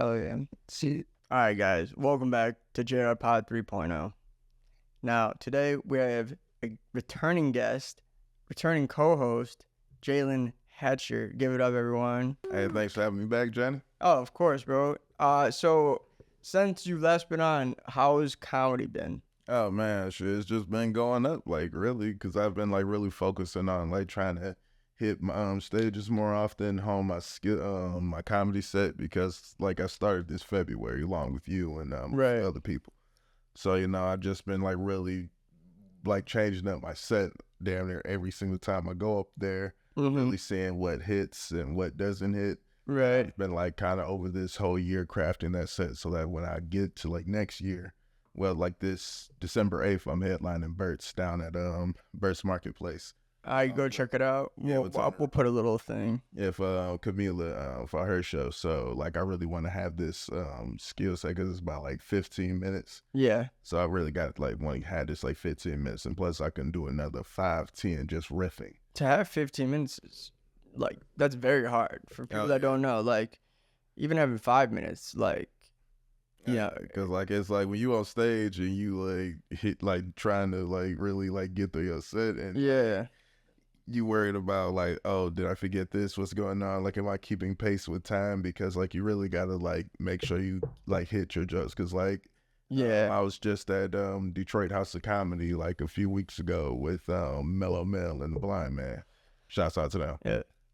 Hell yeah. See, all right, guys. Welcome back to JR Pod 3.0. Now, today we have a returning guest, returning co-host, Jalen Hatcher. Give it up, everyone. Hey, thanks for having me back, Johnny. Oh, of course, bro. So since you last been on, how has comedy been? Oh man, shit, it's just been going up, like really, because I've been like really focusing on like trying to hit my stages more often, hone my skill, my comedy set, because like I started this February along with you and Right. other people. So I've just been like really like changing up my set damn near every single time I go up there, really seeing what hits and what doesn't hit. Right. I've been like kind of over this whole year crafting that set so that when I get to like next year, well, like this December 8th, I'm headlining Burt's down at Burt's Marketplace. I go check it out. Yeah, We'll put a little thing. Yeah, for Camila for her show. So like I really want to have this skill set because it's about like 15 minutes. Yeah. So I really got like want to have this like 15 minutes, and plus I can do another 5-10 just riffing. To have 15 minutes is like that's very hard for people that don't know. Like even having 5 minutes, like. Yeah, because like it's like when you on stage and you like hit like trying to like really like get through your set and yeah, you worried about like, oh, did I forget this? What's going on? Like, am I keeping pace with time? Because like you really gotta like make sure you like hit your jokes. Cause like I was just at Detroit House of Comedy like a few weeks ago with Mellow Mel and the Blind Man. Shouts out to them.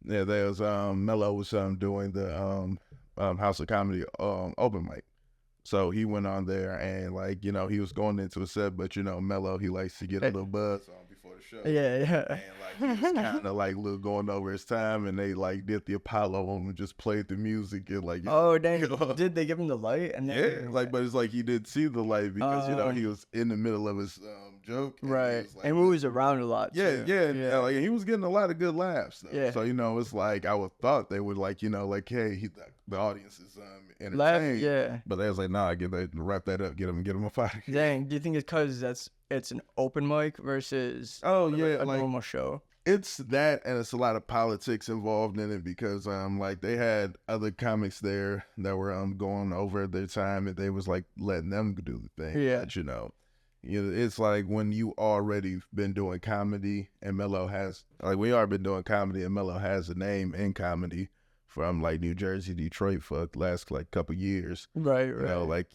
Yeah, there was Mellow was doing the House of Comedy open mic. So he went on there and like, he was going into a set, but Mello, he likes to get a little buzz on before the show. Yeah. And like he was kind of like little going over his time, and they like did the Apollo on and just played the music and like. Oh dang! Did they give him the light? And then, like, but it's like he didn't see the light because he was in the middle of his joke. And right, and we was around a lot. Yeah. Like he was getting a lot of good laughs. Though. Yeah. So it's like I would thought they would like like hey the audience is entertained. Yeah. But they was like nah, wrap that up, get him a fight. Dang, do you think it's because it's an open mic versus a normal show? It's that, and it's a lot of politics involved in it because like they had other comics there that were going over their time, and they was like letting them do the thing. Yeah. But, it's like when you already been doing comedy and Mello has we already been doing comedy and Mello has a name in comedy from like New Jersey, Detroit for the last like couple years. Right.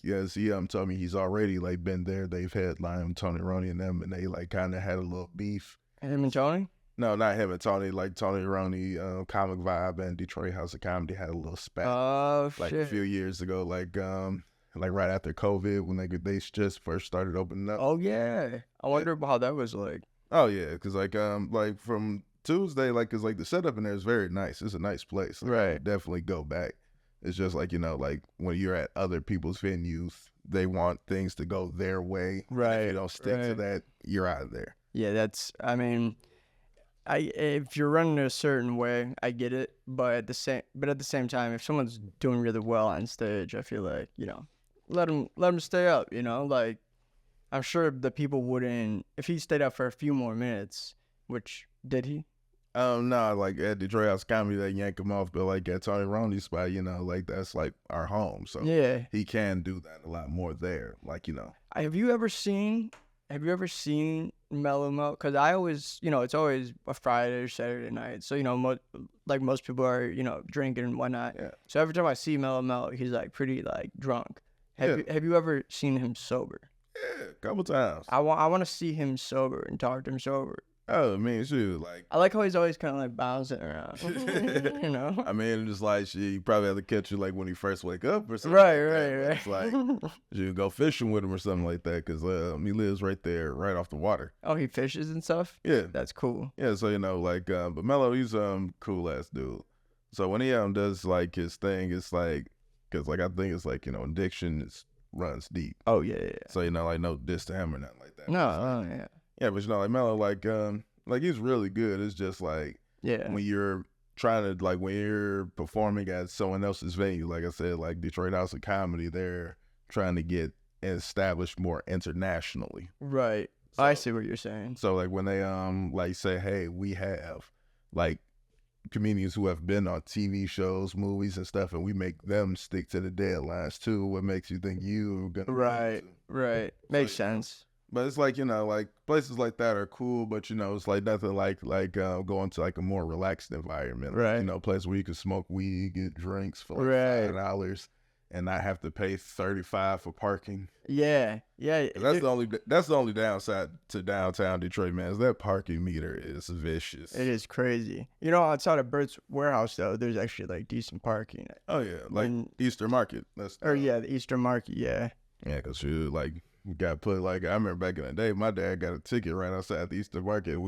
He told me he's already like been there. They've had Tony Roney and them, and they like kind of had a little beef. Him and Tony? No, not him and Tony. Like Tony Roney, Comic Vibe and Detroit House of Comedy had a little spat. Oh like shit! A few years ago, like right after COVID when they just first started opening up. Oh yeah, I wonder how that was like. Oh yeah, because like from Tuesday, like, cause like the setup in there is very nice. It's a nice place. Like, right. I would definitely go back. It's just like like when you're at other people's venues, they want things to go their way. Right. If you don't stick to that, you're out of there. Yeah, I mean, if you're running a certain way, I get it. But at the same time, if someone's doing really well on stage, I feel like let them stay up. Like I'm sure the people wouldn't if he stayed up for a few more minutes. Which did he? No, like at Detroit House Comedy, they yank him off, but like at Tony Roney's spot, like that's like our home, so yeah, he can do that a lot more there. Like Have you ever seen Mellow Mo? Because I always, it's always a Friday or Saturday night, so most people are drinking and whatnot. Yeah. So every time I see Mellow Mo, he's like pretty like drunk. Have you ever seen him sober? Yeah, a couple times. I want to see him sober and talk to him sober. Oh, I mean, shoot, like I like how he's always kind of like bouncing around, I mean, just like you probably have to catch you like when he first wake up or something. Right. It's like you go fishing with him or something like that because he lives right there, right off the water. Oh, he fishes and stuff. Yeah, that's cool. Yeah, so but Mello, he's cool ass dude. So when he does like his thing, it's like because like I think it's like addiction runs deep. Oh yeah. So like no diss to him or nothing like that. No, yeah. Yeah, but like Mello, like he's really good. It's just like when you're trying to when you're performing at someone else's venue, like I said, like Detroit House of Comedy, they're trying to get established more internationally. Right. So, I see what you're saying. So like when they say, hey, we have like comedians who have been on TV shows, movies, and stuff, and we make them stick to the deadlines too. What makes you think you are gonna right? Makes sense. But it's like, like places like that are cool, but it's like nothing like going to like a more relaxed environment, right? Place where you can smoke weed, get drinks for like $5 and not have to pay $35 for parking. Yeah. That's the only downside to downtown Detroit, man. Is that parking meter is vicious. It is crazy. Outside of Bert's warehouse though, there's actually like decent parking. Oh yeah, like Easter Market. The Easter Market. Yeah. Yeah, because you got put I remember back in the day, my dad got a ticket right outside the Easter Market.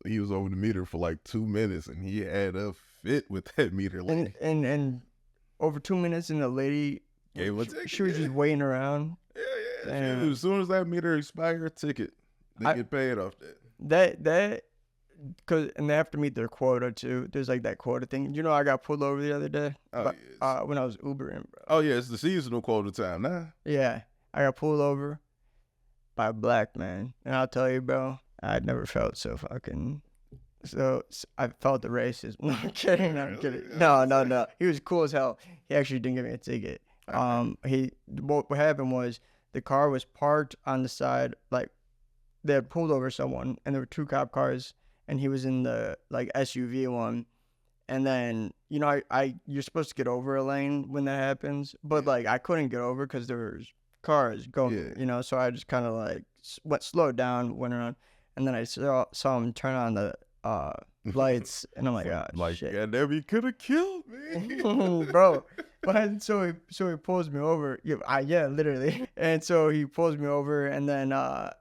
He was over the meter for like 2 minutes, and he had a fit with that meter. And over 2 minutes, and the lady gave him a ticket. She was just waiting around. Yeah. As soon as that meter expired, ticket, they get paid off that. And they have to meet their quota too. There's like that quota thing. I got pulled over the other day when I was Ubering, bro. Oh yeah, it's the seasonal quota time now. Yeah, I got pulled over by a black man, and I'll tell you, bro, I'd never felt so fucking. So I felt the racism. No, I'm kidding. No. He was cool as hell. He actually didn't give me a ticket. What happened was the car was parked on the side, like they had pulled over someone, and there were 2 cop cars, and he was in the like SUV one. And then you're supposed to get over a lane when that happens, but like I couldn't get over because there was cars going, so I just kind of like slowed down, went around, and then I saw him turn on the lights, and I'm like, oh shit, goddamn, you could have killed me, bro. But so he pulls me over, literally, and so he pulls me over, and then I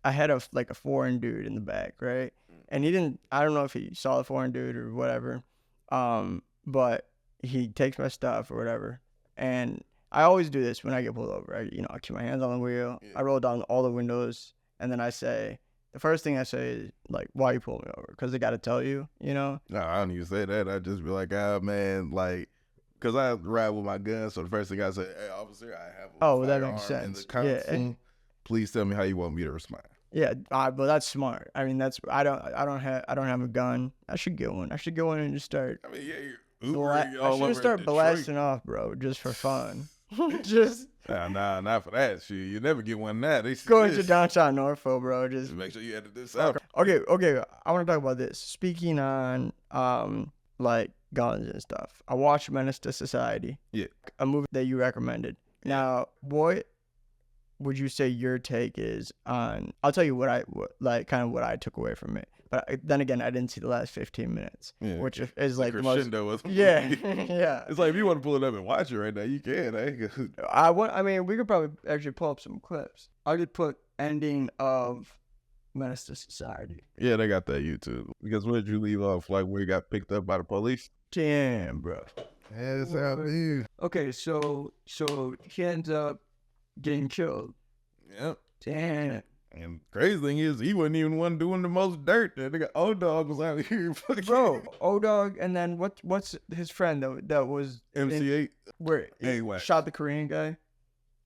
had a foreign dude in the back, right, and I don't know if he saw the foreign dude or whatever, but he takes my stuff or whatever, and I always do this when I get pulled over. I keep my hands on the wheel. Yeah. I roll down all the windows, and then the first thing I say is like, "Why you pull me over?" Because they got to tell you, No, I don't even say that. I just be like, "Ah, man, like," because I ride with my gun. So the first thing I say, "Hey, officer, I have a that makes sense. In the console. Yeah. Please tell me how you want me to respond." Yeah, but that's smart. I mean, I don't have a gun. I should get one. And just start. I mean, I should start blasting off, bro, just for fun. Just nah, not for that shit. You never get one now. Going to downtown Norfolk, bro. Just make sure you edit this out. Okay. I want to talk about this. Speaking on like guns and stuff. I watched Menace to Society. Yeah, a movie that you recommended. Now, what would you say your take is on? I'll tell you what I took away from it. But then again, I didn't see the last 15 minutes, which is like the most. Yeah. It's like if you want to pull it up and watch it right now, you can. We could probably actually pull up some clips. I could put ending of Menace to Society. Yeah, they got that YouTube. Because where did you leave off? Like where you got picked up by the police? Damn, bro. Yeah, that's how it is. Okay, so he ends up getting killed. Yep. Damn. And crazy thing is, he wasn't even one doing the most dirt. That nigga O-Dog was out here fucking. Bro, O-Dog, and then what's his friend that was MC8? Where he shot the Korean guy?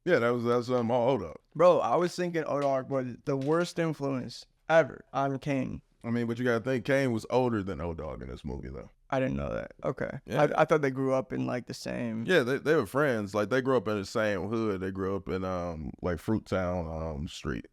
Yeah, that was all O-Dog. Bro, I was thinking O-Dog was the worst influence ever on Kane. I mean, but you gotta think Kane was older than O-Dog in this movie, though. I didn't know that. Okay. Yeah. I thought they grew up in like the same. Yeah, they were friends. Like they grew up in the same hood. They grew up in like Fruittown Street.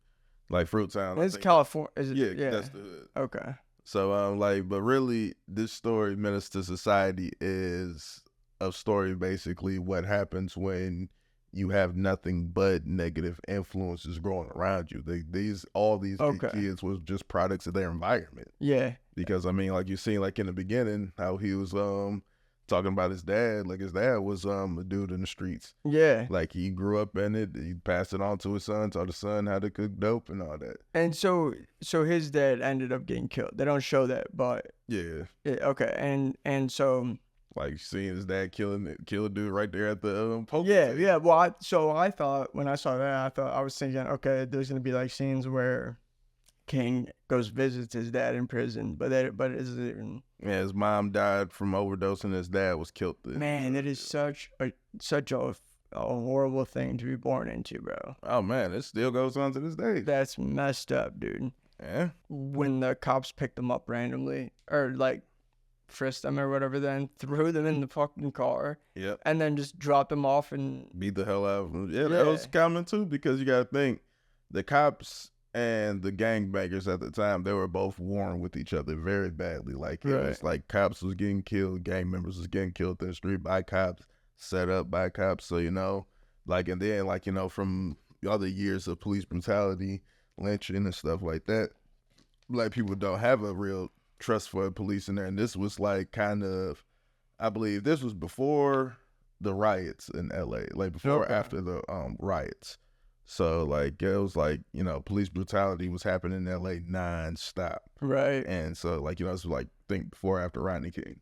Like Fruittown. It's California. Yeah, that's the hood. Okay. So but really, this story, Menace to Society, is a story basically what happens when you have nothing but negative influences growing around you. All these kids was just products of their environment. Yeah. Because I mean, like you seen, like in the beginning, how he was talking about his dad. Like his dad was a dude in the streets. Yeah. Like he grew up in it. He passed it on to his son, taught his son how to cook dope and all that. And so his dad ended up getting killed. They don't show that, but yeah. Okay. And so. Like seeing his dad kill a dude right there at the poker table. Yeah. Well, I thought when I saw that, I was thinking, okay, there's gonna be like scenes where King goes visits his dad in prison, but is it? Yeah, his mom died from overdose and his dad was killed. Man, it is such a horrible thing to be born into, bro. Oh man, it still goes on to this day. That's messed up, dude. Yeah. When the cops picked him up randomly, or like. frisked them or whatever, then threw them in the fucking car. Yep. And then just dropped them off and beat the hell out of them. Yeah, that was common too, because you gotta think the cops and the gangbangers at the time, they were both warring with each other very badly. Like it was like cops was getting killed, gang members was getting killed in the street by cops, set up by cops. So, you know, like, and then like, you know, from other years of police brutality, lynching and stuff like that, black people don't have a real trust for police in there. And this was like kind of, I believe this was before the riots in LA, like before or after the riots. So like it was like, you know, police brutality was happening in LA nonstop. Right. And so like, you know, it's like think before or after Rodney King.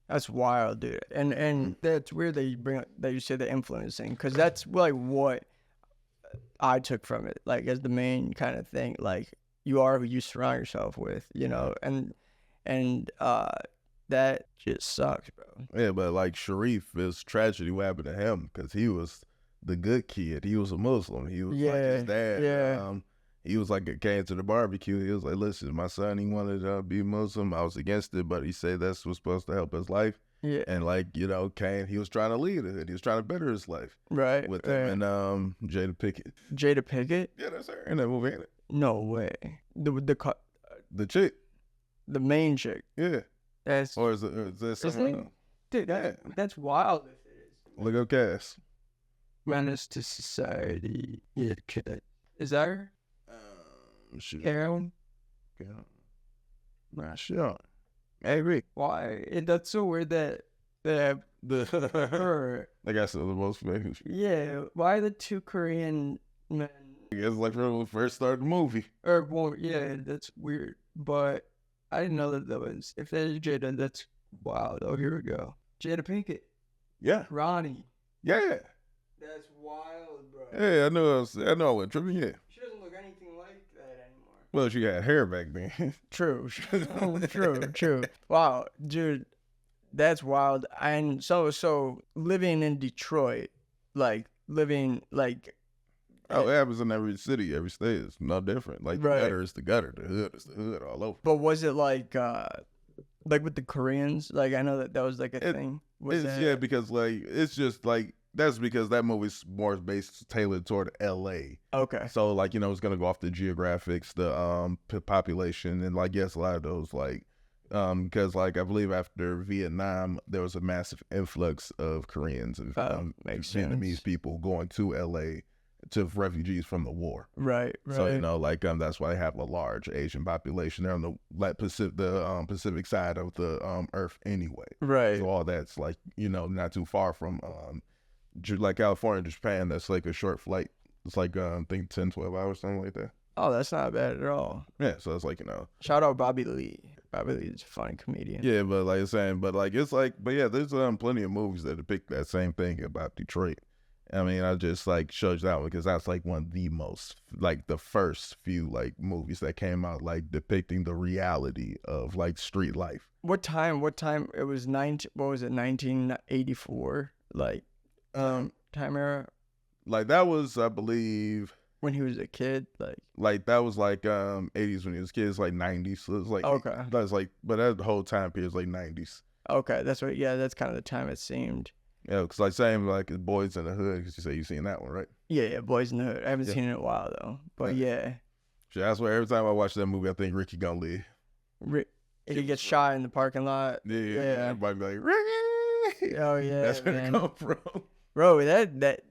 That's wild, dude. And that's weird that you bring up, that you say the influencing, because that's like what I took from it, like as the main kind of thing. Like you are who you surround yourself with, you know, and that just sucks, bro. Yeah, but like Sharif, it's tragedy what happened to him, because he was the good kid. He was a Muslim. He was like his dad. Yeah. He was like, came to the barbecue. He was like, listen, my son, he wanted to be Muslim. I was against it, but he said that's what's supposed to help his life. Yeah. And like, you know, Kane, he was trying to lead it. He was trying to better his life. Right. With him and Jada Pinkett. Jada Pinkett? Yeah, that's her in that movie, ain't it? No way. The chick. The main chick. Yeah. That's. Or is that someone else? Dude, that's wild. Look up Cass. Menace to Society. Yeah, kid. Is that her? Shoot. Heroin? Not sure. Maybe. Why? That's so weird that her. I guess the most famous. Yeah. Why the two Korean men? I guess like when we first started the movie. Or well, yeah, that's weird. But I didn't know that was. If that is Jada, that's wild. Oh, here we go. Jada Pinkett. Yeah. Ronnie. Yeah. That's wild, bro. Yeah, I know I went tripping, yeah. She doesn't look anything like that anymore. Well, she had hair back then. True. True. Wow, dude, that's wild. And so living in Detroit, like living like. Oh, it happens in every city, every state. It's no different. Like the gutter is the gutter, the hood is the hood, all over. But was it like with the Koreans? Like I know that was like a thing. Yeah, because like it's just like. That's because that movie's more tailored toward L.A. Okay. So, like, you know, it's going to go off the geographics, the population, and, like, yes, a lot of those, like, because, like, I believe after Vietnam, there was a massive influx of Koreans and Vietnamese people going to L.A. to refugees from the war. Right. So, you know, like, that's why they have a large Asian population. They're on the Pacific side of the Earth anyway. Right. So all that's, like, you know, not too far from... like California to Japan, that's like a short flight. It's like I think 10, 12 hours, something like that. Oh, that's not bad at all. Yeah, so it's like, you know. Shout out Bobby Lee. Bobby Lee is a funny comedian. Yeah, but like I'm saying, it's like, but yeah, there's plenty of movies that depict that same thing about Detroit. I mean, I just like showed you that one because that's like one of the most, like the first few like movies that came out like depicting the reality of like street life. What time? It was 1984? Like. Time era, like that was, I believe, when he was a kid, like that was like 80s when he was a kid. It's like 90s, so it's like okay. That's like, but that whole time period is like 90s. Okay, that's right. Yeah, that's kind of the time it seemed. Yeah, because like same like Boys in the Hood. Because you say you seen that one, right? Yeah, Boys in the Hood. I haven't seen it in a while though, but yeah. That's why every time I watch that movie, I think Ricky gonna live. He gets shot in the parking lot. Yeah. Everybody be like Ricky. Oh yeah, that's where it come from. Bro, that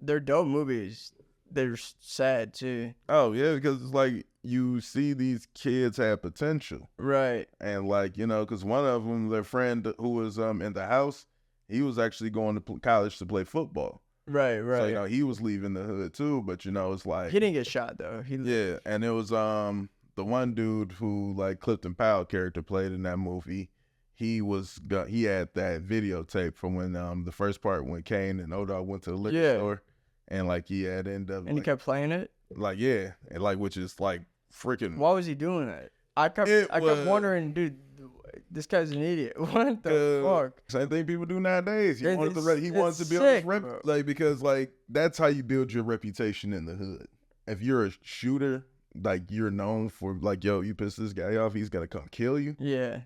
they're dope movies. They're sad too. Oh yeah, because it's like you see these kids have potential, right? And like, you know, because one of them, their friend who was in the house, he was actually going to college to play football. Right. So you know he was leaving the hood too, but you know it's like he didn't get shot though. Yeah, and it was the one dude who like Clifton Powell character played in that movie. He had that videotape from when the first part when Kane and O-Dog went to the liquor store, and like he had ended up and he kept playing it. Like yeah, and like which is like freaking. Why was he doing that? I kept wondering, dude. This guy's an idiot. What the fuck? Same thing people do nowadays. He wanted to build his like because like that's how you build your reputation in the hood. If you're a shooter, like you're known for like, yo, you piss this guy off, he's gonna come kill you. Yeah.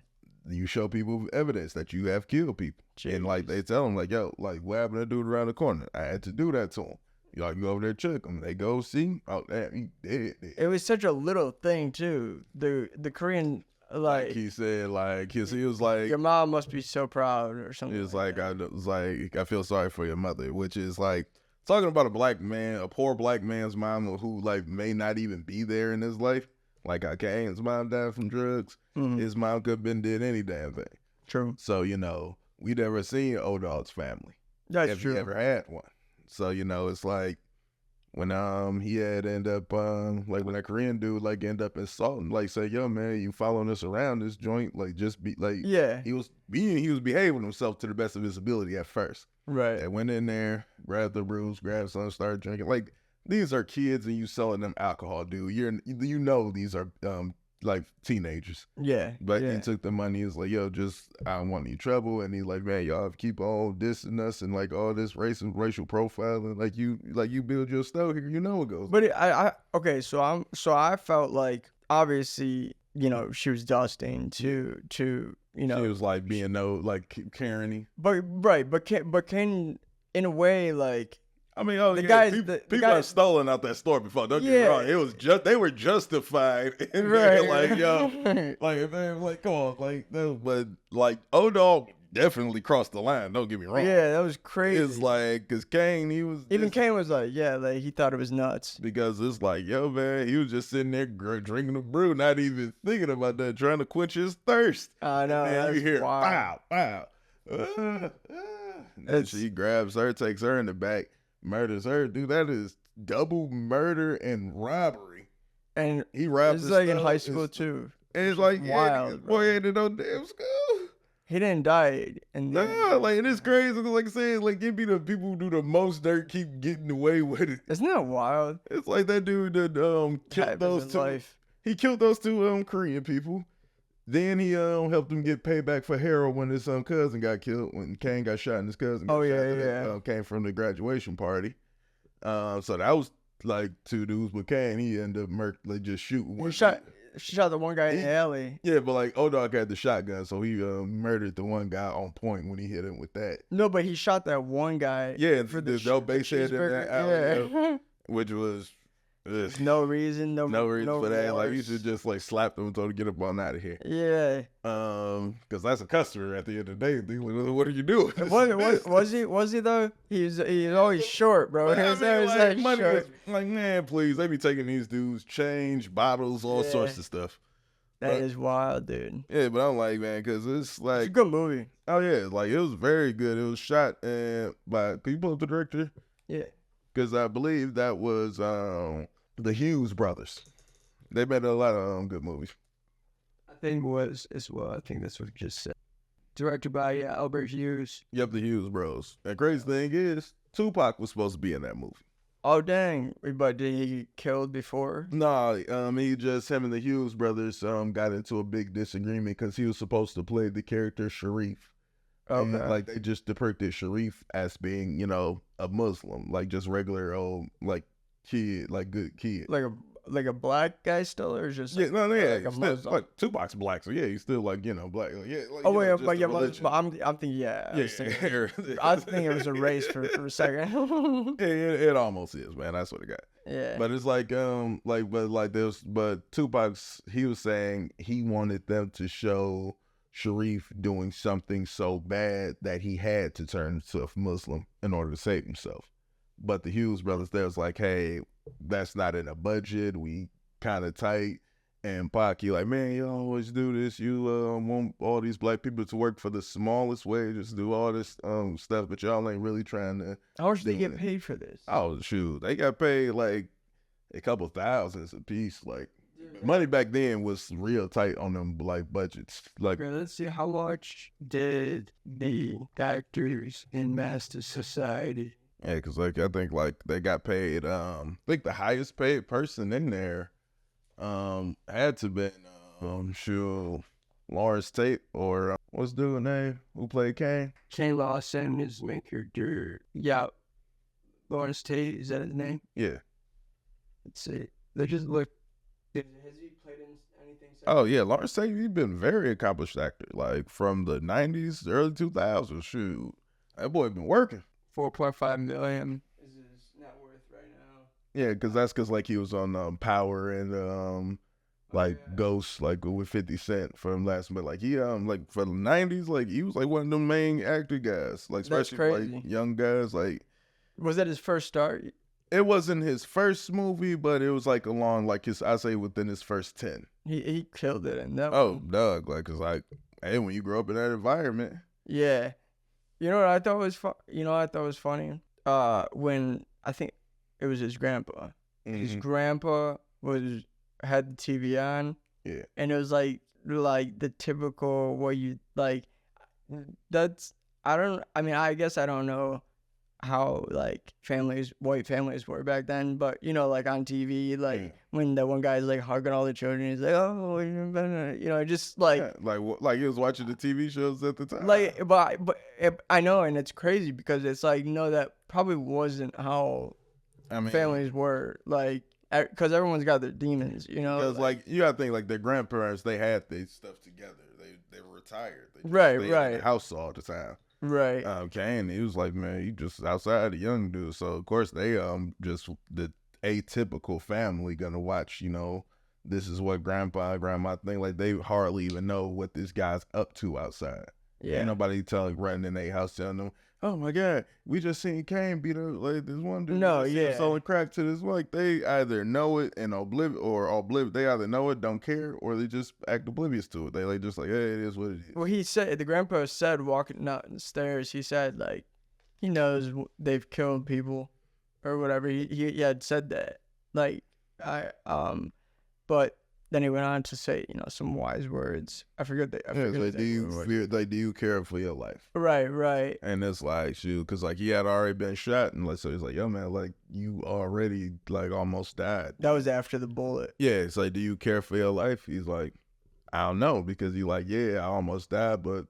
you show people evidence that you have killed people. Jeez. And like they tell them like, yo, like what happened to dude around the corner? I had to do that to him. You like, go over there, check him. They go see. Oh, damn, he dead. It was such a little thing too. The Korean, like he said, like he was like, your mom must be so proud or something. He was like I feel sorry for your mother, which is like talking about a black man, a poor black man's mom who like may not even be there in his life. Like how Kane's mom died from drugs. Mm-hmm. His mom could have been did any damn thing. True. So we never seen O-Dog's family. That's true. He ever had one. So it's like when he had end up like when that Korean dude like end up insulting, like say, yo man, you following us around this joint, like just be like, yeah, he was behaving himself to the best of his ability at first. Right. They went in there, grabbed the brews, grabbed some, started drinking. Like these are kids and you selling them alcohol, dude. These are like teenagers. Yeah. But he took the money. He was like, yo, I don't want any trouble. And he's like, man, y'all keep on dissing us and like all this racial profiling. Like you build your stuff here, it goes. But okay, so I felt like obviously, she was dusting to she was like being Karen-y. But Ken in a way like, I mean, people have stolen out that store before. Don't get me wrong. It was they were justified. And right. Like, yo, like, man, like, come on, like, no, but like, O-Dog definitely crossed the line. Don't get me wrong. Yeah, that was crazy. It's like, cause Kane, Kane was like, yeah, like he thought it was nuts. Because it's like, yo, man, he was just sitting there drinking the brew, not even thinking about that, trying to quench his thirst. I know. And then you hear, wow. And she grabs her, takes her in the back. Murders her, dude. That is double murder and robbery. And he robbed. It's like in high school too. And it's like wild. Boy, ain't in no damn school. He didn't die. Like it's crazy. Like I said, like it be the people who do the most dirt keep getting away with it. Isn't that wild? It's like that dude that killed those two. Life. He killed those two Korean people. Then he helped him get payback for heroin when his cousin got killed, when Kane got shot and his cousin got shot. Came from the graduation party. So that was like two dudes with Kane. He ended up just shooting one. She shot the one guy in the alley. Yeah, but like O-Dog had the shotgun, so he murdered the one guy on point when he hit him with that. No, but he shot that one guy. Yeah, for the dope base head in that alley, which was... No reason for that. Like you should just like slap them and tell them to get up on out of here. Yeah. Because that's a customer at the end of the day. What are you doing? Was he though? He's always short, bro. Like man, please. They be taking these dudes change, bottles, all sorts of stuff. That is wild, dude. Yeah, but I'm like, man, because it's like... It's a good movie. Oh, yeah. Like, it was very good. It was shot by... Can you pull up the director? Yeah. Because I believe that was the Hughes brothers. They made a lot of good movies. I think it was as well. I think that's what he just said. Directed by Albert Hughes. Yep, the Hughes bros. And crazy thing is, Tupac was supposed to be in that movie. Oh, dang. But did he get killed before? No, him and the Hughes brothers got into a big disagreement because he was supposed to play the character Sharif. Okay. And, like, they just depicted Sharif as being, a Muslim, like just regular old, like, kid, like good kid. Like a black guy still, or just like a Muslim? Like Tupac's black, so yeah, he's still like black. But I'm thinking I was thinking it was a race for a second. Yeah, it almost is, man. I swear to God. Yeah. But it's but Tupac's, he was saying he wanted them to show Sharif doing something so bad that he had to turn himself Muslim in order to save himself. But the Hughes brothers, they was like, hey, that's not in a budget. We kind of tight. And Pac, you like, man, you always do this. You want all these black people to work for the smallest way, just do all this stuff, but y'all ain't really trying to. How much do they get paid for this? Oh, shoot. They got paid like a couple thousands a piece. Like, money back then was real tight on them like budgets. Like, let's see, how much did the actors in Master Society? Yeah, because like I think like they got paid. I think the highest paid person in there had to been Lawrence Tate or what's the dude's name who played Kane? Shane Lawson is main character. Yeah, Lawrence Tate, is that his name? Yeah. Let's see. They just look. Has he played in anything? Oh yeah, Lawrence Tate, he's been a very accomplished actor. Like from the '90s, early 2000s. Shoot, that boy been working. 4.5 million is his net worth right now. Yeah, because like he was on Power and Ghost, like with 50 Cent from last, but like he like for the '90s, like he was like one of the main actor guys, like especially for, like young guys. Like, was that his first start? It wasn't his first movie, but it was like along like I say within his first 10. He killed it in that. Oh, Doug, like, cause like, hey, when you grow up in that environment. Yeah, you know what I thought was funny. When I think it was his grandpa. Mm-hmm. His grandpa had the TV on. Yeah. And it was like the typical what you like. I guess I don't know how like white families were back then, but you know, like on TV, like when the one guy's like hugging all the children, he's like, oh, you know, just like like he was watching the TV shows at the time. Like, but I know, and it's crazy because it's like, that probably wasn't how families were, like, because everyone's got their demons, you know. Because like you gotta think like their grandparents, they had their stuff together. They were retired. They right. In the house all the time. Right. Kane, he was like, man, he just outside, a young dude. So of course they just the atypical family gonna watch, you know, this is what grandma think. Like they hardly even know what this guy's up to outside. Yeah. Ain't nobody running in their house telling them, oh my God, we just seen Kane beat up like this one dude. No, yeah. Selling crack to this. Like they either know it and oblivious. They either know it, don't care, or they just act oblivious to it. They like just like, hey, it is what it is. Well, the grandpa said walking down the stairs, he said like he knows they've killed people or whatever. He had said that. Like but then he went on to say, you know, some wise words. I forget. Do you care for your life? Right. And it's like, shoot, because like he had already been shot, and like so he's like, yo man, like you already like almost died. That was after the bullet. Yeah, it's like, do you care for your life? He's like, I don't know, because he's like, yeah, I almost died, but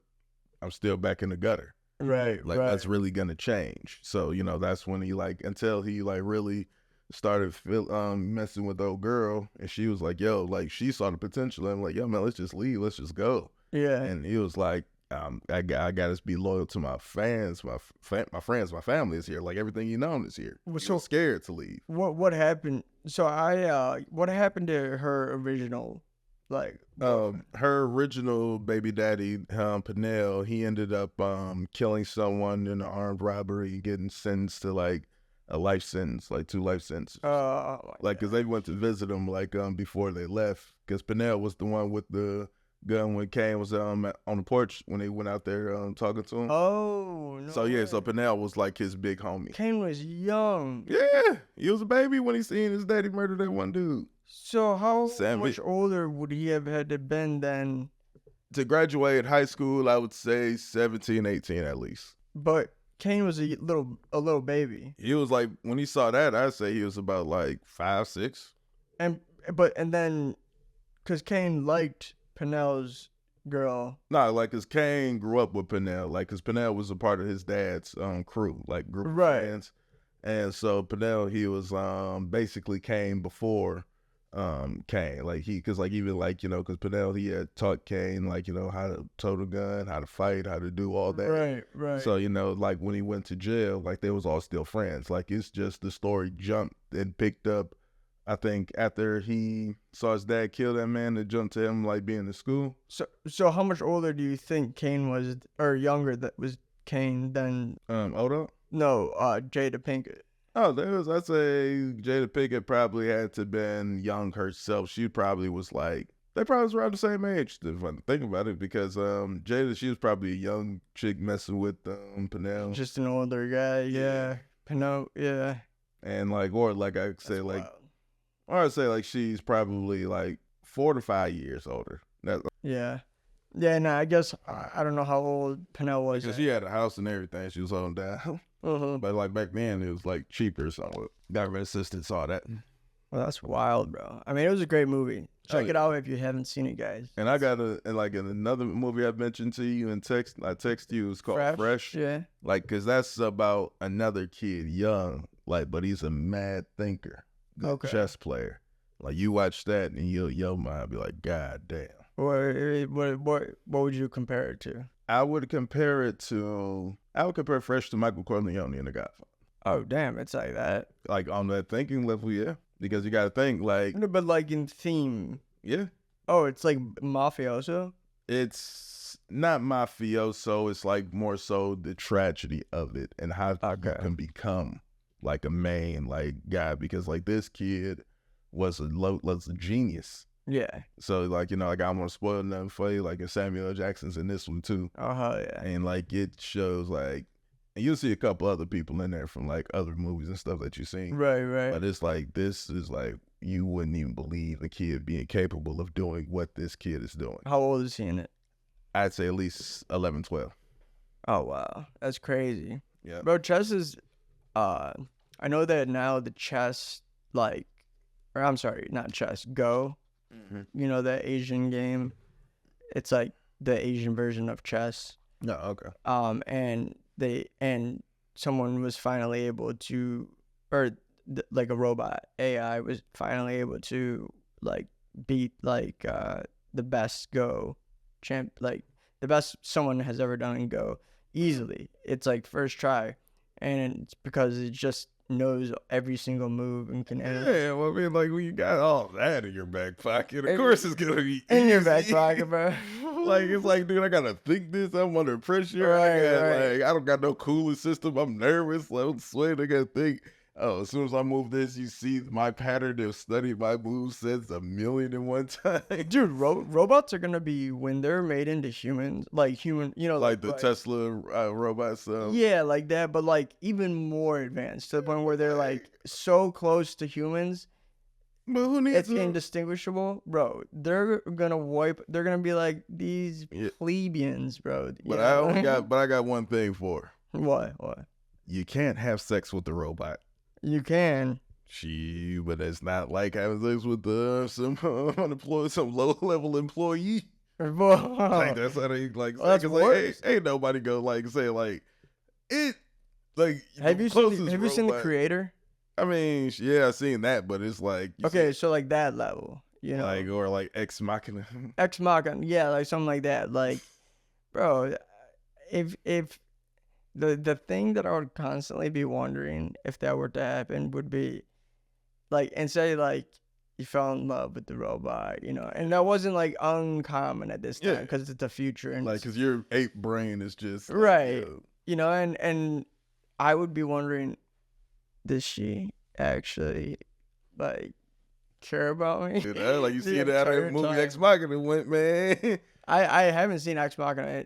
I'm still back in the gutter. Right. Like that's really gonna change. So you know, that's when he like until he like really started messing with the old girl, and she was like, yo, like she saw the potential, and I'm like, yo man, let's just leave, let's just go. Yeah. And he was like, I gotta be loyal to my fans, my friends, my family is here, like everything you know is here. So scared to leave. What happened? So what happened to her original, like her original baby daddy, Pennell, he ended up killing someone in an armed robbery, getting sentenced to like a life sentence, like 2 life sentences. Like, cause they went to visit him like before they left, cause Pennell was the one with the gun when Kane was on the porch when they went out there talking to him. Oh, no. So yeah, so Pennell was like his big homie. Kane was young. Yeah, he was a baby when he seen his daddy murder that one dude. So how much older would he have had to been then? To graduate high school, I would say 17, 18 at least. But Kane was a little baby. He was like, when he saw that, I'd say he was about like 5, 6. And then, cause Kane liked Pennell's girl. No, like, cause Kane grew up with Pennell, like, cause Pennell was a part of his dad's crew, like group of friends. And so Pennell, he was basically Kane before Kane, like cause like even like, you know, cause Pennell, he had taught Kane like, you know, how to tote a gun, how to fight, how to do all that. Right. So, you know, like when he went to jail, like they was all still friends. Like it's just the story jumped and picked up, I think, after he saw his dad kill that man, that jumped to him like being in school. So how much older do you think Kane was, or younger that was Kane than Odo? No, Jada Pinkett. Oh, I'd say Jada Pinkett probably had to been young herself. She probably was like, they probably was around the same age, if I think about it, because Jada, she was probably a young chick messing with Pennell. Just an older guy, yeah. Pennell, yeah. And like, or like I could say like, or I'd say like she's probably like 4 to 5 years older. Yeah. Yeah, no, I guess, I don't know how old Pennell was. Because she had a house and everything, she was holding down. But like back then, it was like cheaper, so government assistance, all that. Well, that's wild, bro. I mean, it was a great movie. Check it out if you haven't seen it, guys. And I got another movie I mentioned to you and I text you. It's called Fresh. Yeah. Like, cause that's about another kid, young, like, but he's a mad thinker, chess player. Like you watch that and your mind be like, God damn. What would you compare it to? I would compare Fresh to Michael Corleone in The Godfather. Oh damn, it's like that. Like on that thinking level, yeah. Because you gotta think like No, but like in theme. Yeah. Oh, it's like mafioso? It's not mafioso, it's like more so the tragedy of it and how you can become like a main like guy, because like this kid was a genius. Yeah. So like, you know, like I don't want to spoil nothing for you, like Samuel L. Jackson's in this one too. Yeah. And like it shows like, and you'll see a couple other people in there from like other movies and stuff that you've seen. Right. But it's like, this is like, you wouldn't even believe a kid being capable of doing what this kid is doing. How old is he in it? I'd say at least 11, 12. Oh, wow. That's crazy. Yeah. Bro, chess is, I know that now the chess, like, or I'm sorry, not chess, Go. Mm-hmm. You know, the Asian game. It's like the Asian version of chess. No, okay. And someone was finally able to, or like a robot AI was finally able to like beat like the best Go champ, like the best someone has ever done in Go easily. It's like first try, and it's because it just knows every single move and can. Yeah, well, I mean, like when you got all that in your back pocket, of course it's gonna be in easy. Your back pocket, bro. Like it's like, dude, I gotta think this. I'm under pressure. Right. Like I don't got no cooling system. I'm nervous. Like, I'm sweating. I gotta think. Oh, as soon as I move this, you see my pattern. They've studied my movesets 1,000,001 times. Dude, robots are gonna be, when they're made into humans, like human, you know, like the Tesla robots. Yeah, like that, but like even more advanced to the point where they're like so close to humans. But who needs it's indistinguishable, bro. They're gonna be like these plebeians, bro. But I got one thing for her. What? You can't have sex with the robot. You can. But it's not like having sex with some unemployed, some low level employee. Like that's how they like. Well, that's like, ain't nobody go like say like it. Like have you seen The Creator? I mean, yeah, I've seen that, but it's like so like that level, you know, like or like Ex Machina. Ex Machina, yeah, like something like that. Like, bro, if the thing that I would constantly be wondering if that were to happen would be like, and say like you fell in love with the robot, you know, and that wasn't like uncommon at this time because it's the future, and like because your ape brain is just like, right, you know, and I would be wondering, does she actually like care about me? Like you see that movie Ex Machina went, man. I haven't seen Ex Machina.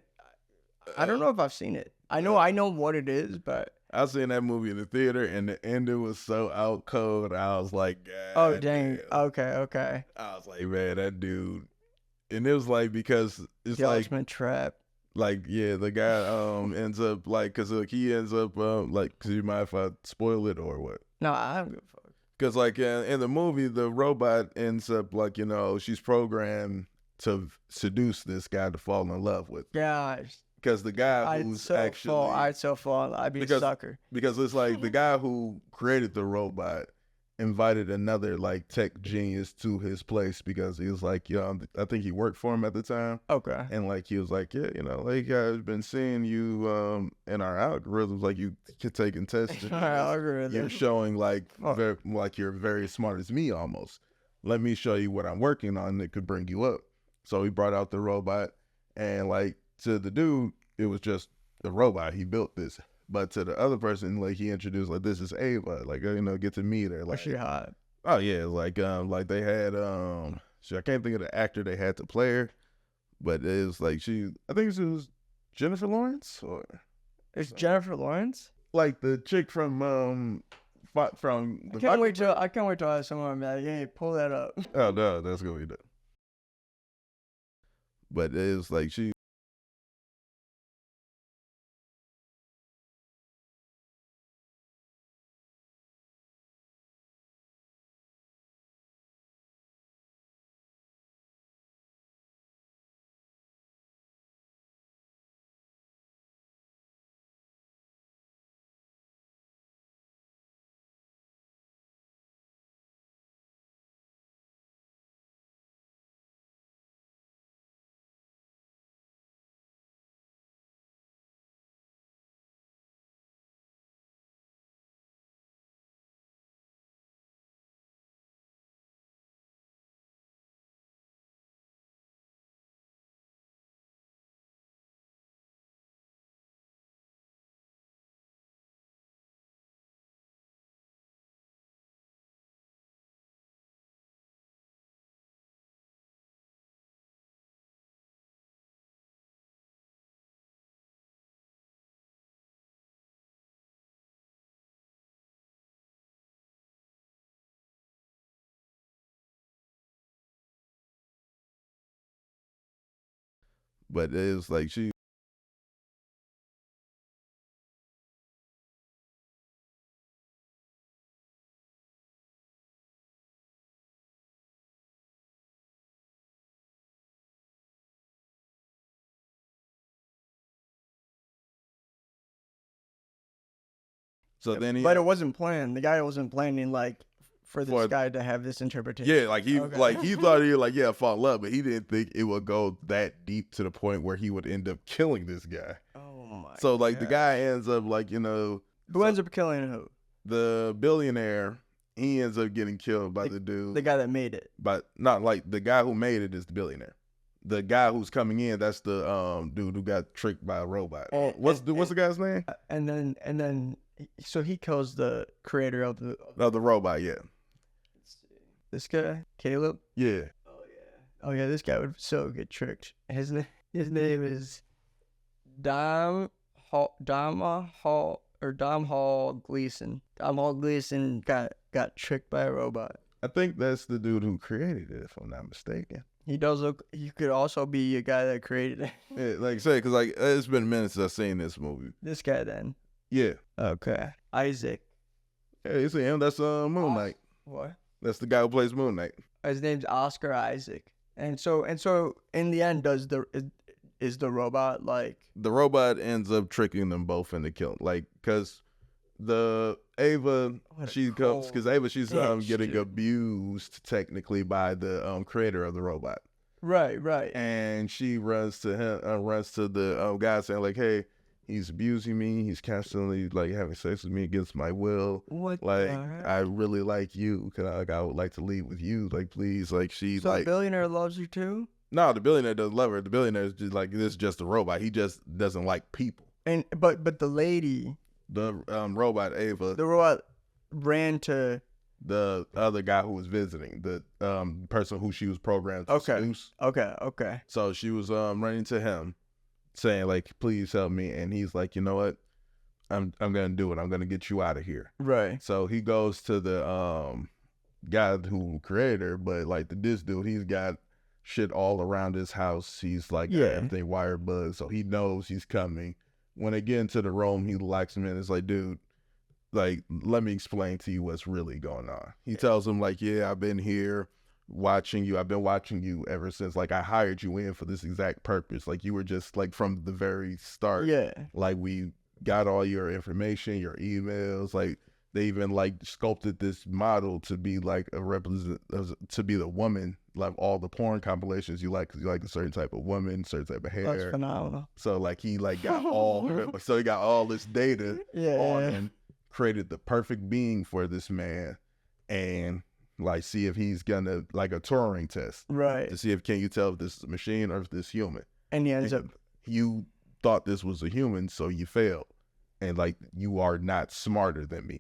I don't know if I've seen it. I know what it is, but I seen that movie in the theater, and the ending was so out cold. I was like, God, oh dang, damn. Okay. I was like, man, that dude, and it was like because it's the like ultimate trap. Like the guy ends up like because he ends up like, cause you mind if I spoil it or what? No, I don't give a fuck. Cause like in the movie, the robot ends up like, you know, she's programmed to seduce this guy to fall in love with. Gosh. Because the guy who's actually I'd be a sucker. Because it's like the guy who created the robot invited another like tech genius to his place because he was like, I think he worked for him at the time. Okay. And like he was like, yeah, you know, like I've been seeing you in our algorithms, like you taking tests. Our algorithm. You're showing like like you're very smart as me almost. Let me show you what I'm working on that could bring you up. So he brought out the robot, and like to the dude, it was just the robot. He built this. But to the other person, like he introduced, like, this is Ava, like, you know, get to meet her. Like, was she hot? Oh yeah, like they had I can't think of the actor they had to play her, but it was like I think it was Jennifer Lawrence or it's Jennifer Lawrence, like the chick from the I can't wait till I have someone be like, hey, pull that up. Oh no, that's gonna be done. But it was like she But it was like she. So then But it wasn't planned. The guy wasn't planning like for this guy to have this interpretation. Yeah, like he thought he like fall in love, but he didn't think it would go that deep to the point where he would end up killing this guy. Oh my! So like the guy ends up like who ends up killing who? The billionaire. He ends up getting killed by the dude. The guy that made it. But not like the guy who made it is the billionaire. The guy who's coming in, that's the dude who got tricked by a robot. What's the guy's name? And then so he kills the creator of the robot. Yeah. This guy, Caleb. Yeah. Oh yeah, this guy would so get tricked. His name is Dom Hall Gleason. Dom Hall Gleason got tricked by a robot. I think that's the dude who created it, if I'm not mistaken. He does look. He could also be a guy that created it. Yeah, like I say, because like it's been minutes since I've seen this movie. This guy then. Yeah. Okay. Isaac. Yeah, you see him. That's Moon Knight. What? That's the guy who plays Moon Knight. His name's Oscar Isaac. And so in the end, is the robot like? The robot ends up tricking them both into killing, like, because the Ava, she's getting abused technically by the creator of the robot. Right. And she runs to the guy saying like, hey, he's abusing me. He's constantly like having sex with me against my will. What? Like, I really like you. I would like to leave with you. Like, please. Like, she's so like. The billionaire loves you too? No, the billionaire doesn't love her. The billionaire is just like, this is just a robot. He just doesn't like people. And but the lady. The robot Ava. The robot ran to the other guy who was visiting, the person who she was programmed to seduce. Okay. So she was running to him, saying like, "Please help me," and he's like, "You know what? I'm gonna do it. I'm gonna get you out of here." Right. So he goes to the guy who created her, but like this dude, he's got shit all around his house. He's like everything wire bugged, so he knows he's coming. When they get into the room, he locks him in. It's like, dude, like, let me explain to you what's really going on. He tells him like, yeah, I've been here watching you. I've been watching you ever since, like, I hired you in for this exact purpose. Like, you were just like from the very start. Yeah. Like, we got all your information, your emails. Like, they even like sculpted this model to be like to be the woman, like all the porn compilations you like, because you like a certain type of woman, certain type of hair. That's phenomenal. So like he like got all this data on and created the perfect being for this man, and like see if he's gonna like a Turing test, right? To see if can you tell if this is a machine or if this is human. And he ends up. You thought this was a human, so you failed, and like you are not smarter than me.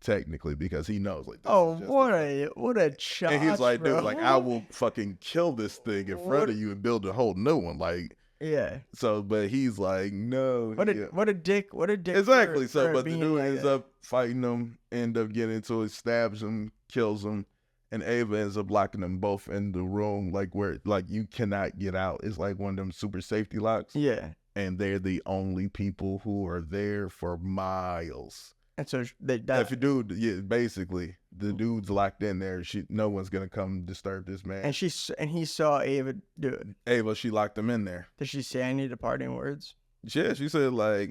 Technically, because he knows like what a shot. And he's like, bro. dude, like I will fucking kill this thing in front of you and build a whole new one. Like, yeah. So, but he's like, no. What a dick. Exactly. So, but the dude ends up fighting him, end up getting into it, stabs him, kills him, and Ava ends up locking them both in the room, like where like you cannot get out. It's like one of them super safety locks. Yeah. And they're the only people who are there for miles. And so they die. If you dude, yeah, basically the dude's locked in there. No one's gonna come disturb this man. And he saw Ava do it. Ava, she locked him in there. Did she say any departing words? Yeah, she said like,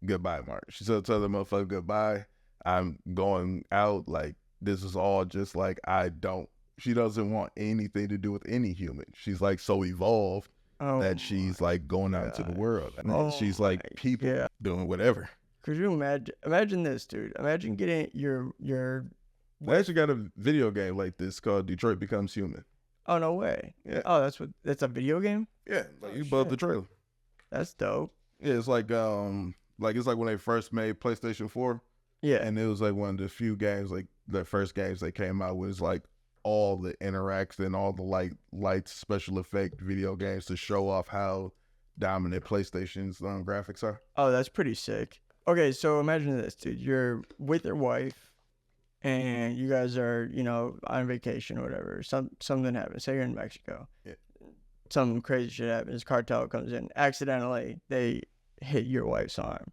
"Goodbye, Mark." She said, "Tell the motherfucker goodbye. I'm going out. Like this is all just like She doesn't want anything to do with any human. She's like so evolved that she's like going out into the world. And she's like people doing whatever." Could you imagine this, dude? Imagine getting your. They actually got a video game like this called Detroit Becomes Human. Oh no way! Yeah. Oh, that's a video game. Yeah, like you bought the trailer. That's dope. Yeah, it's like it's like when they first made PlayStation 4. Yeah, and it was like one of the few games, like the first games they came out was like all the interaction, all the lights, special effect video games to show off how dominant PlayStation's graphics are. Oh, that's pretty sick. Okay, so imagine this, dude. You're with your wife, and you guys are, on vacation or whatever. Something happens. Say you're in Mexico. Yeah. some crazy shit happens. Cartel comes in, accidentally they hit your wife's arm,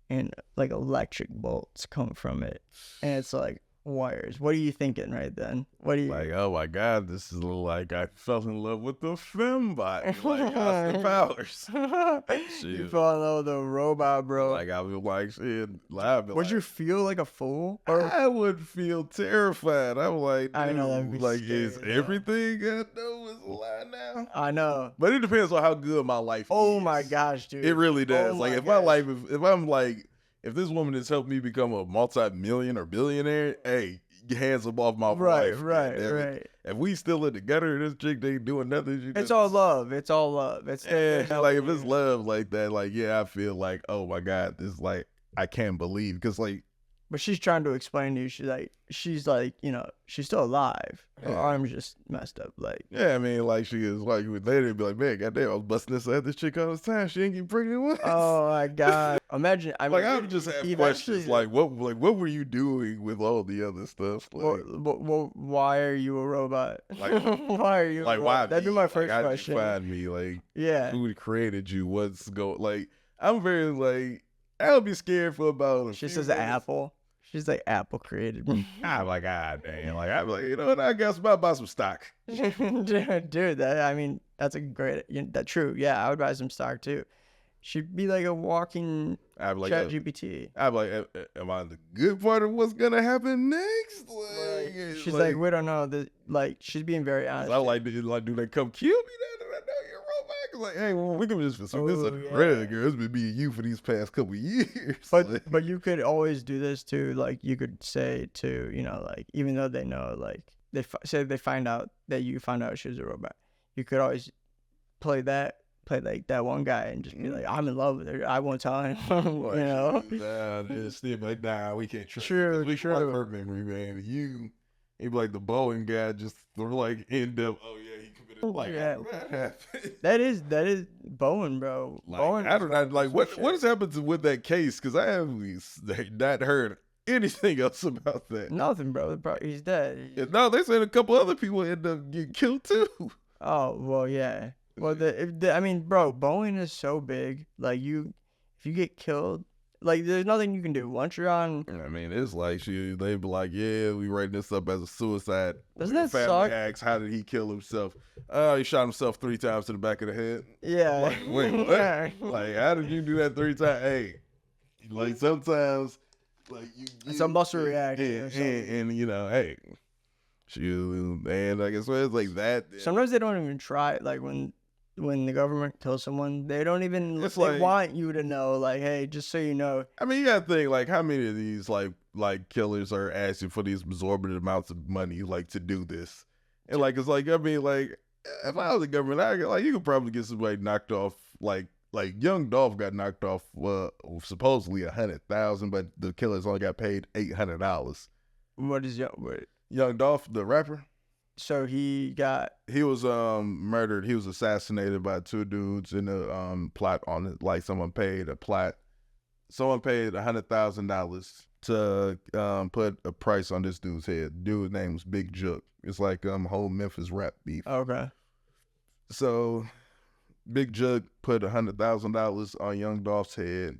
and like electric bolts come from it, and it's like wires. What are you thinking right then? What do you like? Oh my God, this is like I fell in love with the fembot, like Austin Powers. You fell in love with a robot, bro. Like I was like, shit, laughing. Would you feel like a fool? Or I would feel terrified. I'm like, I know that'd be like, scary, is everything I know is a lie now? I know, but it depends on how good my life. Oh is. my gosh, dude! It really does. Oh like my if my gosh. life, if I'm like, if this woman has helped me become a multi-million or billionaire, hey, hands up off my life. Right. If we still in together, this chick ain't doing nothing. It's all love. It's all love. It's like if it's love like that, like yeah, I feel like oh my God, this like I can't believe because like. But she's trying to explain to you. She's like, you know, she's still alive. Her arm's just messed up. Like, yeah, I mean, like she is like they'd be like, man, goddamn, I was busting this at this chick all the time. She ain't get pregnant once. Oh my God! Imagine. I mean, I would just have questions like, what were you doing with all the other stuff? Like, why are you a robot? Like, why are you? Like, why? That'd be my first like, question. How did you find me? Like, yeah, who created you? What's going? Like, I'm very like, I would be scared for about. She says Apple. She's like, Apple created me. I'm like, God damn. Like, I'm like, you know what? I guess I'll buy some stock. Dude, that's a great, that's true. Yeah, I would buy some stock too. She'd be like a walking chat GPT. I'm like, am I the good part of what's going to happen next? Like, she's like, we don't know. Like, she's being very honest. I like, do they come kill me then? I know you're a robot. Like, hey, well, we can just pursue this a red girl. It's been me and you for these past couple years. But you could always do this too. Like, you could say to, you know, like, even though they know, like, say they find out that you found out she was a robot, you could always play like that one guy and just be like, I'm in love with her. I won't tell anyone, you know? Nah, just still like, nah, we can't trust True. her memory, man. You, he'd be like the Boeing guy, just like end up, oh yeah, he committed. Like, yeah. That is Bowen, bro. Like, Bowen. I don't know, like, what has happened with that case? Because I have not heard anything else about that. Nothing, bro. He's dead. No, they said a couple other people end up getting killed too. Oh, well, yeah. Well, I mean, bro, Boeing is so big. Like, if you get killed, like, there's nothing you can do. Once you're on... I mean, it's like, they be like, yeah, we writing this up as a suicide. Doesn't that family suck? asks, how did he kill himself? Oh, he shot himself 3 times to the back of the head. Yeah. Like, wait, what? Like, how did you do that 3 times? Hey, like, sometimes, like, you some muscle reaction. And, you know, hey, shoot, and like, it's like that. Sometimes they don't even try. Like, when the government kills someone, they don't even. It's they like, want you to know, like, hey, just so you know. I mean, you gotta think, like, how many of these like killers are asking for these exorbitant amounts of money, like, to do this? And like, it's like, I mean, like, if I was the government, you could probably get somebody knocked off, like young Dolph got knocked off, supposedly $100,000, but the killers only got paid $800. What is Young Dolph, the rapper? So he was murdered. He was assassinated by 2 dudes in a plot on it. Like, someone paid $100,000 to put a price on this dude's head. Dude's name was Big Jook. It's like whole Memphis rap beef. Okay. So Big Jook put $100,000 on Young Dolph's head.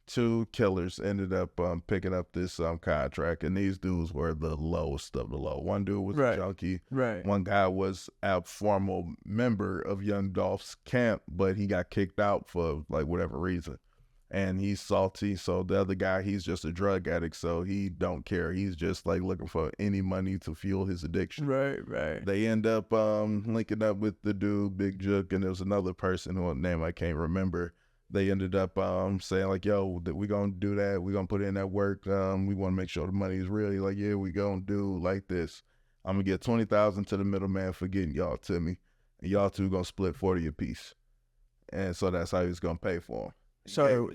2 killers ended up picking up this contract, and these dudes were the lowest of the low. One dude was a junkie. Right. One guy was a formal member of Young Dolph's camp, but he got kicked out for like whatever reason. And he's salty. So the other guy, he's just a drug addict, so he don't care. He's just like looking for any money to fuel his addiction. Right. They end up linking up with the dude, Big Jook, and there was another person whose name I can't remember. They ended up saying like, yo, we gonna do that. We gonna put in that work. We want to make sure the money is real. He's like, yeah, we gonna do like this. I'm gonna get $20,000 to the middleman for getting y'all to me, and y'all 2 gonna split 40 apiece. And so that's how he was gonna pay for them. So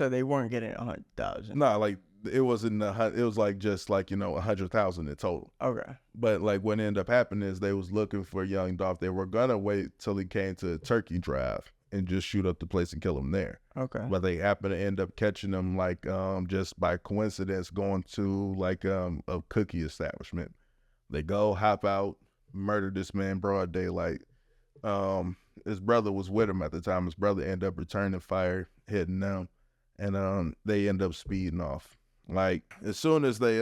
they weren't getting 100,000. No, like it wasn't. It was like just like 100,000 in total. Okay. But like what ended up happening is they was looking for Young Dolph. They were gonna wait till he came to Turkey Drive and just shoot up the place and kill him there. Okay. But they happened to end up catching him like just by coincidence going to like a cookie establishment. They go, hop out, murder this man broad daylight. His brother was with him at the time. His brother ended up returning fire, hitting them, and they end up speeding off. Like as soon as they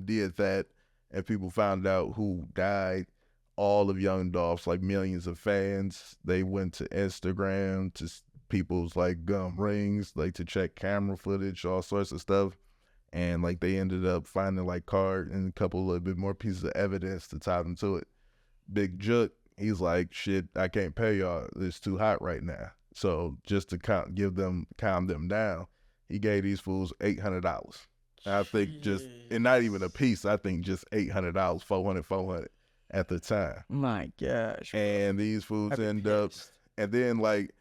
did that, and people found out who died, all of Young Dolph's like millions of fans, they went to Instagram to people's like rings, like to check camera footage, all sorts of stuff, and like they ended up finding like card and a couple little bit more pieces of evidence to tie them to it. Big Jook, he's like, shit, I can't pay y'all. It's too hot right now. So just to calm them down, he gave these fools $800. I think just, and not even a piece, I think just $800, 400 at the time. My gosh. And these fools end up, and then like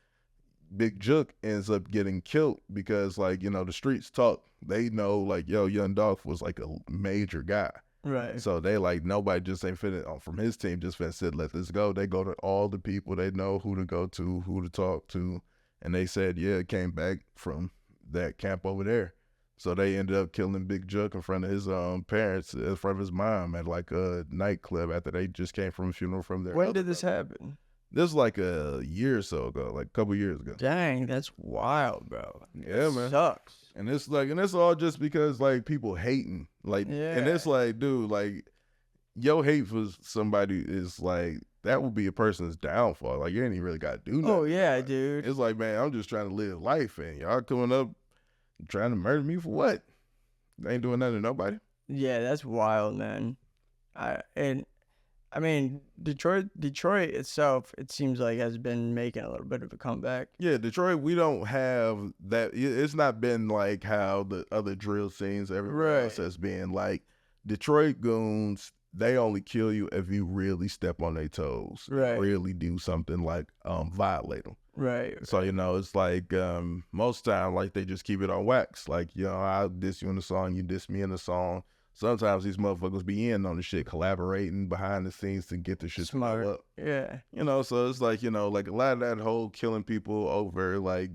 Big Jook ends up getting killed because like, you know, the streets talk. They know like, yo, Young Dolph was like a major guy. Right. So they like, nobody just ain't finna, from his team, just finna said, let this go. They go to all the people. They know who to go to, who to talk to. And they said, yeah, it came back from that camp over there. So they ended up killing Big Jook in front of his parents, in front of his mom at like a nightclub after they just came from a funeral from there. When did this happen? This was like a year or so ago, like a couple years ago. Dang, that's wild, bro. Yeah, man. Sucks. And it's like, and it's all just because like people hating, like, yeah. And it's like, dude, like, your hate for somebody is like, that would be a person's downfall. Like, you ain't even really got to do nothing. Oh yeah, dude. It's like, man, I'm just trying to live life, and y'all coming up trying to murder me for what? They ain't doing nothing to nobody. Yeah, that's wild, man. I mean, Detroit itself, it seems like has been making a little bit of a comeback. Yeah, Detroit, we don't have that. It's not been like how the other drill scenes everywhere else has been. Like Detroit goons, they only kill you if you really step on their toes, really do something like violate them. Right. So, you know, it's like most time, like they just keep it on wax. Like, you know, I'll diss you in the song, you diss me in the song. Sometimes these motherfuckers be in on the shit, collaborating behind the scenes to get the shit smart up. Yeah. You know, so it's like, you know, like a lot of that whole killing people over like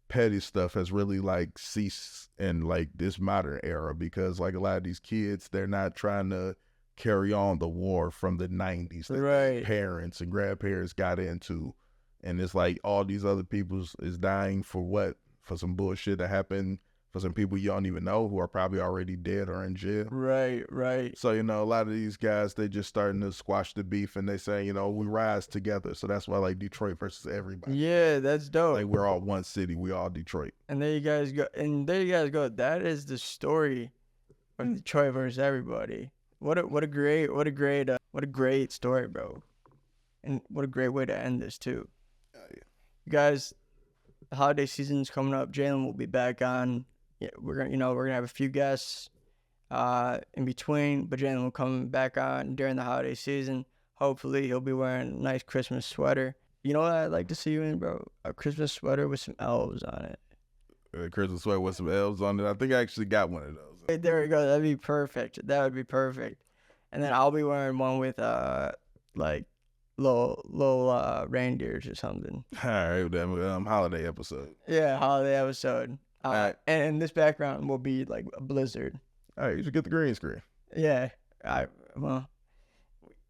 petty stuff has really like ceased in like this modern era, because like a lot of these kids, they're not trying to carry on the war from the 90s that their parents and grandparents got into. And it's like all these other people is dying for what? For some bullshit that happened, for some people you don't even know who are probably already dead or in jail. Right. So, you know, a lot of these guys, they just starting to squash the beef, and they say, you know, we rise together. So that's why like Detroit versus everybody. Yeah, that's dope. Like we're all one city. We all Detroit. And there you guys go. That is the story of Detroit versus everybody. What a great story, bro. And what a great way to end this too. You guys, the holiday season's coming up. Jalen will be back on. Yeah, we're gonna have a few guests in between, but Jalen will come back on during the holiday season. Hopefully he'll be wearing a nice Christmas sweater. You know what I'd like to see you in, bro? A Christmas sweater with some elves on it. A Christmas sweater with some elves on it. I think I actually got one of those. Hey, there we go. That'd be perfect. That would be perfect. And then I'll be wearing one with like little reindeers or something. All right, that holiday episode. Yeah, holiday episode. All right. And this background will be like a blizzard. All right, you should get the green screen. Yeah.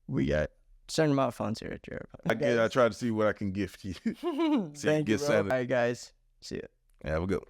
We got certain amount of funds here at Jared. I try to see what I can gift you. Thank you, bro. All right, guys. See ya. Yeah, have a good one.